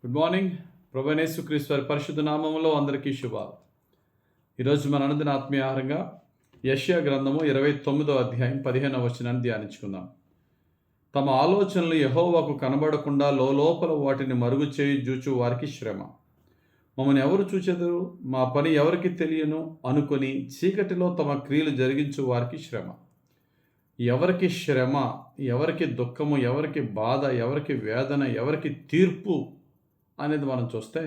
Good morning. ప్రభువైన యేసుక్రీస్తు వారి పరిశుద్ధ నామములో అందరికీ శుభాలు. ఈరోజు మన అనుదిన ఆత్మీయ ఆహారంగా యెషయా గ్రంథము 29వ అధ్యాయం 15వ వచనాన్ని ధ్యానించుకుందాం. తమ ఆలోచనలు యెహోవాకు కనబడకుండా లోపల వాటిని మరుగు చేయి జూచు వారికి శ్రమ. మమ్మల్ని ఎవరు చూచెదరు, మా పని ఎవరికి తెలియను అనుకొని చీకటిలో తమ క్రియలు జరిగించు వారికి శ్రమ. ఎవరికి శ్రమ, ఎవరికి దుఃఖము, ఎవరికి బాధ, ఎవరికి వేదన, ఎవరికి తీర్పు అనేది మనం చూస్తే,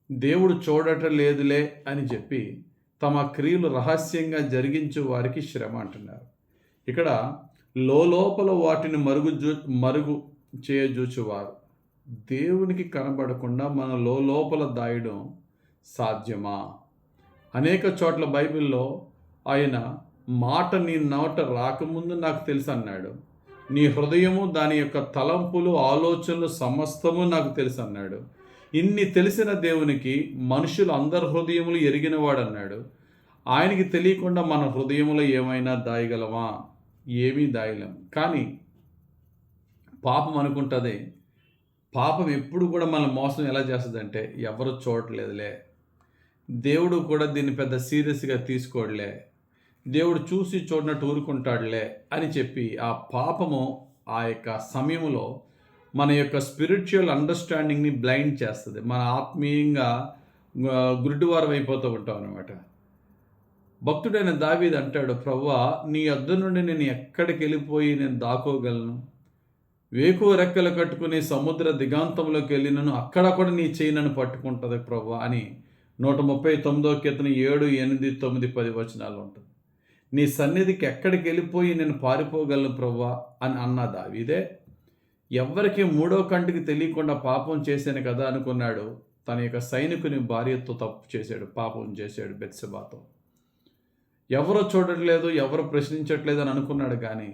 దేవుడు చూడటం లేదులే అని చెప్పి తమ క్రియలు రహస్యంగా జరిగించు వారికి శ్రమ అంటున్నారు. ఇక్కడ లోపల వాటిని మరుగు చేయజూచువారు. దేవునికి కనబడకుండా మన లోపల దాయడం సాధ్యమా? అనేక చోట్ల బైబిల్లో ఆయన మాట నీ నోట రాకముందు నాకు తెలుసు అన్నాడు. నీ హృదయము దాని యొక్క తలంపులు ఆలోచనలు సమస్తము నాకు తెలుసు అన్నాడు. ఇన్ని తెలిసిన దేవునికి మనుషులు అందరి హృదయములు ఎరిగినవాడు అన్నాడు. ఆయనకి తెలియకుండా మన హృదయములో ఏమైనా దాయగలమా? ఏమీ దాయలేం. కానీ పాపం అనుకుంటుంది, పాపం ఎప్పుడు కూడా మన మోసం ఎలా చేస్తుందంటే, ఎవరు చూడట్లేదులే, దేవుడు కూడా దీన్ని పెద్ద సీరియస్గా తీసుకోడలే, దేవుడు చూసి చూడనట్టు ఊరుకుంటాడులే అని చెప్పి ఆ పాపము ఆ యొక్క సమయంలో మన యొక్క స్పిరిచువల్ అండర్స్టాండింగ్ని బ్లైండ్ చేస్తుంది. మన ఆత్మీయంగా గురుడివారం అయిపోతూ ఉంటాం అనమాట. భక్తుడైన దావీదు అంటాడు, ప్రభువా నీ యొద్ద నుండి నేను ఎక్కడికి వెళ్ళిపోయి నేను దాకోగలను? వేకువ రెక్కలు కట్టుకుని సముద్ర దిగాంతంలోకి వెళ్ళినను అక్కడ కూడా నీ చేయి నన్ను పట్టుకుంటుంది ప్రభువా అని 139వ కీర్తన 7, 8, 9, 10 వచనాలు ఉంటుంది. నీ సన్నిధికి ఎక్కడికి వెళ్ళిపోయి నేను పారిపోగలను ప్రభువా అని అన్న దావీదే ఎవరికి మూడో కంటికి తెలియకుండా పాపం చేశాను కదా అనుకున్నాడు. తన యొక్క సైనికుని భార్యతో తప్పు చేశాడు, పాపం చేశాడు బెత్షెబాతో. ఎవరో చూడట్లేదు, ఎవరు ప్రశ్నించట్లేదు అని అనుకున్నాడు. కానీ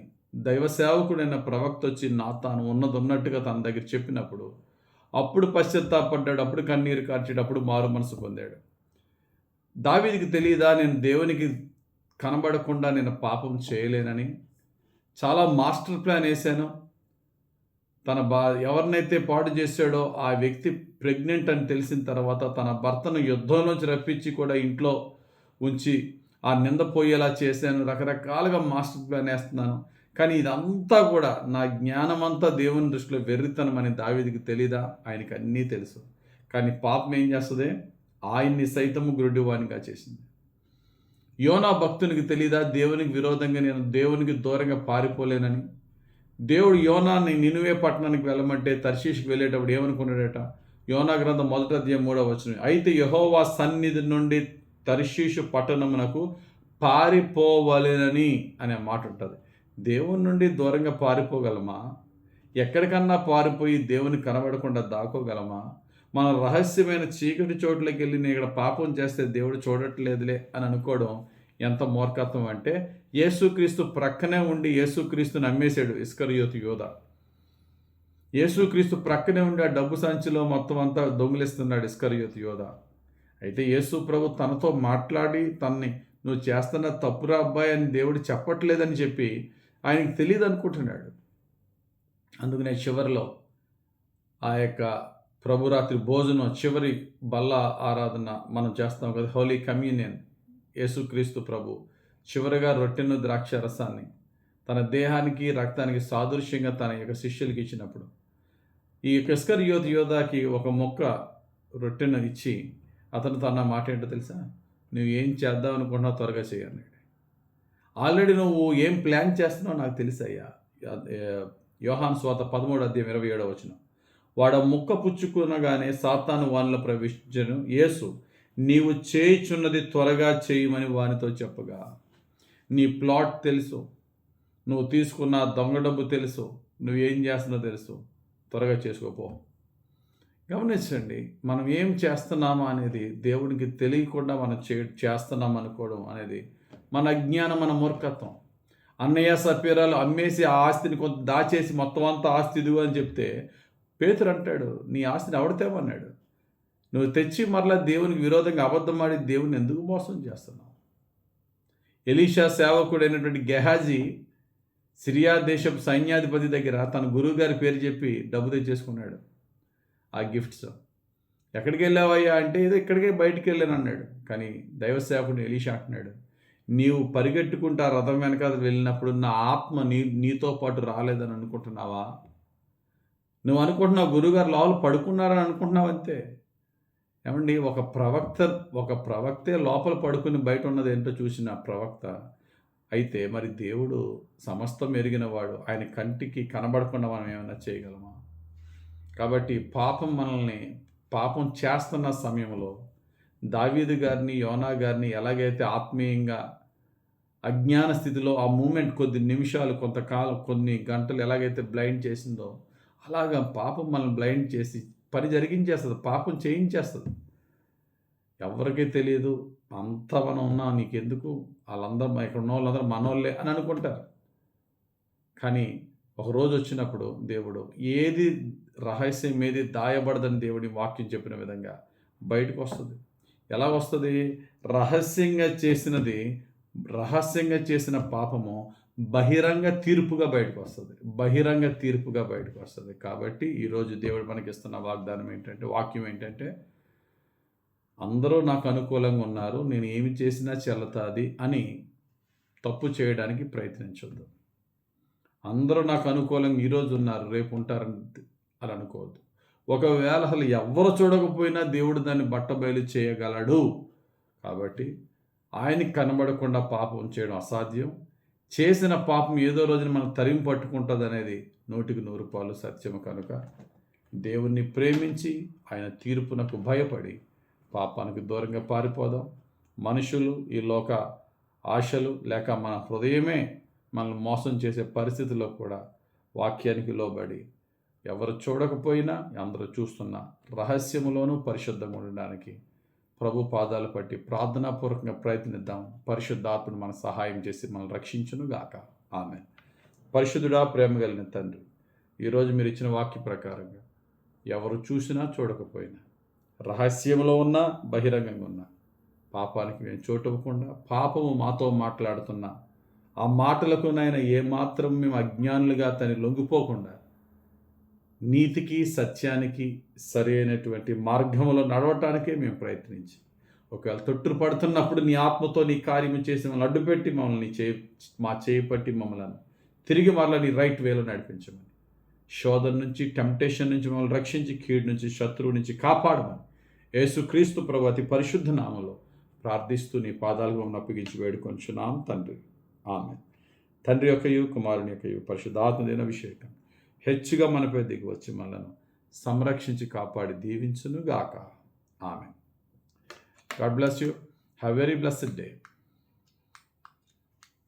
దైవ సేవకుడైన ప్రవక్త వచ్చి తాను ఉన్నట్టుగా తన దగ్గర చెప్పినప్పుడు అప్పుడు పశ్చాత్తాపడ్డాడు, అప్పుడు కన్నీరు కార్చాడు, అప్పుడు మారు మనసు పొందాడు. దావీదుకి తెలియదా నేను దేవునికి కనబడకుండా నేను పాపం చేయలేనని? చాలా మాస్టర్ ప్లాన్ వేశాను. తన ఎవరినైతే పాడు చేశాడో ఆ వ్యక్తి ప్రెగ్నెంట్ అని తెలిసిన తర్వాత తన భర్తను యుద్ధంలోంచి రప్పించి కూడా ఇంట్లో ఉంచి ఆ నింద పోయేలా చేశాను. రకరకాలుగా మాస్టర్ ప్లాన్ వేస్తున్నాను. కానీ ఇదంతా కూడా నా జ్ఞానమంతా దేవుని దృష్టిలో వెర్రితనం అని దావీదుకి తెలీదా? ఆయనకి అన్నీ తెలుసు. కానీ పాపం ఏం చేస్తుంది? ఆయన్ని సైతము గురుడివానిగా చేసింది. యోనా భక్తునికి తెలీదా దేవునికి విరోధంగా నేను దేవునికి దూరంగా పారిపోలేనని? దేవుడు యోనాని నినివే పట్టణానికి వెళ్ళమంటే తర్షీషుకి వెళ్ళేటప్పుడు ఏమనుకున్నాడట? యోనా గ్రంథం 1వ అధ్యాయం 3వ వచనం, అయితే యెహోవా సన్నిధి నుండి తర్షీషు పట్టణమునకు పారిపోవలెనని అనే మాట ఉంటుంది. దేవుని నుండి దూరంగా పారిపోగలమా? ఎక్కడికన్నా పారిపోయి దేవుని కనబడకుండా దాకోగలమా? మన రహస్యమైన చీకటి చోట్లకి వెళ్ళి నేను ఇక్కడ పాపం చేస్తే దేవుడు చూడట్లేదులే అని అనుకోవడం ఎంత మూర్ఖత్వం అంటే, యేసుక్రీస్తు ప్రక్కనే ఉండి యేసుక్రీస్తుని అమ్మేశాడు ఇస్కరియోతు యోధ. యేసుక్రీస్తు ప్రక్కనే ఉండి ఆ డబ్బు సంచిలో మొత్తం అంతా దొంగిలిస్తున్నాడు ఇస్కరియోతు యోధ. అయితే యేసు ప్రభు తనతో మాట్లాడి తనని నువ్వు చేస్తున్న తప్పురా అబ్బాయి అని దేవుడు చెప్పట్లేదని చెప్పి ఆయనకి తెలియదు అనుకుంటున్నాడు. అందుకనే చివరిలో ఆ యొక్క ప్రభురాత్రి భోజనం చివరి బల్ల ఆరాధన మనం చేస్తాం కదా, హోలీ కమ్యూనియన్. యేసుక్రీస్తు ప్రభు చివరిగా రొట్టెను ద్రాక్ష రసాన్ని తన దేహానికి రక్తానికి సాదృశ్యంగా తన యొక్క శిష్యులకి ఇచ్చినప్పుడు ఈ ఇస్కరియోతు యోధాకి ఒక మొక్క రొట్టెను ఇచ్చి అతను తన మాట ఏంటో తెలుసా? నువ్వు ఏం చేద్దాం అనుకుంటున్నావు త్వరగా చేయన్నాడు. ఆల్రెడీ నువ్వు ఏం ప్లాన్ చేస్తున్నావు నాకు తెలుసయ్యా. యోహాను సువార్త 13వ అధ్యాయం 27వ వచనం, వాడు ముక్క పుచ్చుకునగానే సాతాను వానిలో ప్రవేశించెను. యేసు నీవు చేయుచున్నది త్వరగా చేయమని వానితో చెప్పగా, నీ ప్లాట్ తెలుసు, నువ్వు తీసుకున్న దొంగ డబ్బు తెలుసు, నువ్వేం చేస్తున్నావు తెలుసు, త్వరగా చేసుకోపో. గమనించండి, మనం ఏం చేస్తున్నామా అనేది దేవునికి తెలియకుండా మనం చేస్తున్నాం అనుకోవడం అనేది మన అజ్ఞానం, మన మూర్ఖత్వం. అన్నయ్య సపీరాలు అమ్మేసి ఆ ఆస్తిని కొంత దాచేసి మొత్తం అంతా ఆస్తి ఇదిగో అని చెప్తే పేతురు అంటాడు, నీ ఆస్తిని ఎవడతేమన్నాడు? నువ్వు తెచ్చి మరలా దేవునికి విరోధంగా అబద్ధం ఆడి దేవుని ఎందుకు మోసం చేస్తున్నావు? ఎలీషా సేవకుడైనటువంటి గెహాజీ సిరియా దేశపు సైన్యాధిపతి దగ్గర తన గురువుగారి పేరు చెప్పి డబ్బు తెచ్చేసుకున్నాడు. ఆ గిఫ్ట్స్. ఎక్కడికి వెళ్ళావయ్యా అంటే ఏదో ఇక్కడికే బయటికి వెళ్ళాను అన్నాడు. కానీ దైవ సేవకుడు ఎలీషా అంటున్నాడు, నీవు పరిగెట్టుకుంటా రథం వెనకాల వెళ్ళినప్పుడు నా ఆత్మ నీతో పాటు రాలేదని అనుకుంటున్నావా? నువ్వు అనుకుంటున్నావు గురువుగారు లోపల పడుకున్నారని అనుకుంటున్నావు అంతే. ఏమండి, ఒక ప్రవక్తే లోపల పడుకుని బయట ఉన్నది ఏంటో చూసిన ప్రవక్త అయితే మరి దేవుడు సమస్తం ఎరిగినవాడు. ఆయన కంటికి కనబడకుండా మనం ఏమైనా చేయగలమా? కాబట్టి పాపం చేస్తున్న సమయంలో దావీదు గారిని, యోనా గారిని ఎలాగైతే ఆత్మీయంగా అజ్ఞాన స్థితిలో ఆ మూమెంట్ కొద్ది నిమిషాలు, కొంతకాలం, కొన్ని గంటలు ఎలాగైతే బ్లైండ్ చేసిందో అలాగా పాపం మనల్ని బ్లైండ్ చేసి పని జరిగించేస్తుంది, పాపం చేయించేస్తుంది. ఎవరికీ తెలియదు, అంత మనం ఉన్నా నీకెందుకు, వాళ్ళందరూ ఇక్కడ ఉన్న వాళ్ళందరూ మనోళ్ళే అని అనుకుంటారు. కానీ ఒకరోజు వచ్చినప్పుడు దేవుడు ఏది రహస్యం ఏది దాయబడదని దేవుడి వాక్యం చెప్పిన విధంగా బయటకు వస్తుంది. ఎలా వస్తుంది? రహస్యంగా చేసిన పాపము బహిరంగ తీర్పుగా బయటకు వస్తుంది. కాబట్టి ఈరోజు దేవుడు మనకి ఇస్తున్న వాక్యం ఏంటంటే అందరూ నాకు అనుకూలంగా ఉన్నారు, నేను ఏమి చేసినా చెల్లుతుంది అని తప్పు చేయడానికి ప్రయత్నించొద్దు. అందరూ నాకు అనుకూలంగా ఈరోజు ఉన్నారు, రేపు ఉంటారని అని అనుకోవద్దు. ఒకవేళ అసలు ఎవ్వరు చూడకపోయినా దేవుడు దాన్ని బట్టబయలు చేయగలడు. కాబట్టి ఆయనకి కనబడకుండా పాపం చేయడం అసాధ్యం. చేసిన పాపం ఏదో రోజున మనం తరిమి పట్టుకుంటుంది అనేది 100% సత్యము. కనుక దేవుణ్ణి ప్రేమించి ఆయన తీర్పునకు భయపడి పాపానికి దూరంగా పారిపోదాం. మనుషులు, ఈ లోక ఆశలు లేక మన హృదయమే మనల్ని మోసం చేసే పరిస్థితుల్లో కూడా వాక్యానికి లోబడి ఎవరు చూడకపోయినా అందరూ చూస్తున్నా రహస్యములోనూ పరిశుద్ధంగా ఉండడానికి ప్రభు పాదాలు పట్టి ప్రార్థనాపూర్వకంగా ప్రయత్నిద్దాం. పరిశుద్ధాత్మను మన సహాయం చేసి మనల్ని రక్షించును గాక. ఆమేన్. పరిశుద్ధుడా, ప్రేమ కలిగిన తండ్రి, ఈరోజు మీరు ఇచ్చిన వాక్య ప్రకారంగా ఎవరు చూసినా చూడకపోయినా రహస్యంలో ఉన్నా బహిరంగంగా ఉన్నా పాపానికి మేము చోటు ఇవ్వకుండా, పాపము మాతో మాట్లాడుతున్నా ఆ మాటలకు నాయన ఏమాత్రం మేము అజ్ఞానులుగా తను లొంగిపోకుండా నీతికి సత్యానికి సరైనటువంటి మార్గంలో నడవటానికే మేము ప్రయత్నించి ఒకవేళ తొట్టు పడుతున్నప్పుడు నీ ఆత్మతో నీ కార్యము చేసి మమ్మల్ని అడ్డుపెట్టి మమ్మల్ని మా చేయి పట్టి మమ్మల్ని తిరిగి మరలా నీ రైట్ వేలో నడిపించమని, శోధన నుంచి, టెంప్టేషన్ నుంచి మమ్మల్ని రక్షించి, కీడు నుంచి, శత్రువు నుంచి కాపాడమని యేసుక్రీస్తు ప్రభు అతి పరిశుద్ధ నామములో ప్రార్థిస్తూ నీ పాదాలకు మమ్మల్ని అప్పగించి వేడుకొంచున్నాం తండ్రి. ఆమేన్. తండ్రి యొక్కయు, కుమారుని యొక్కయు, పరిశుద్ధాత్మ అభిషేకం హెచ్చుగా మనపై దిగి వచ్చి మనలను సంరక్షించి కాపాడి దీవించును గాక. ఆమేన్. God bless you. Have very blessed day.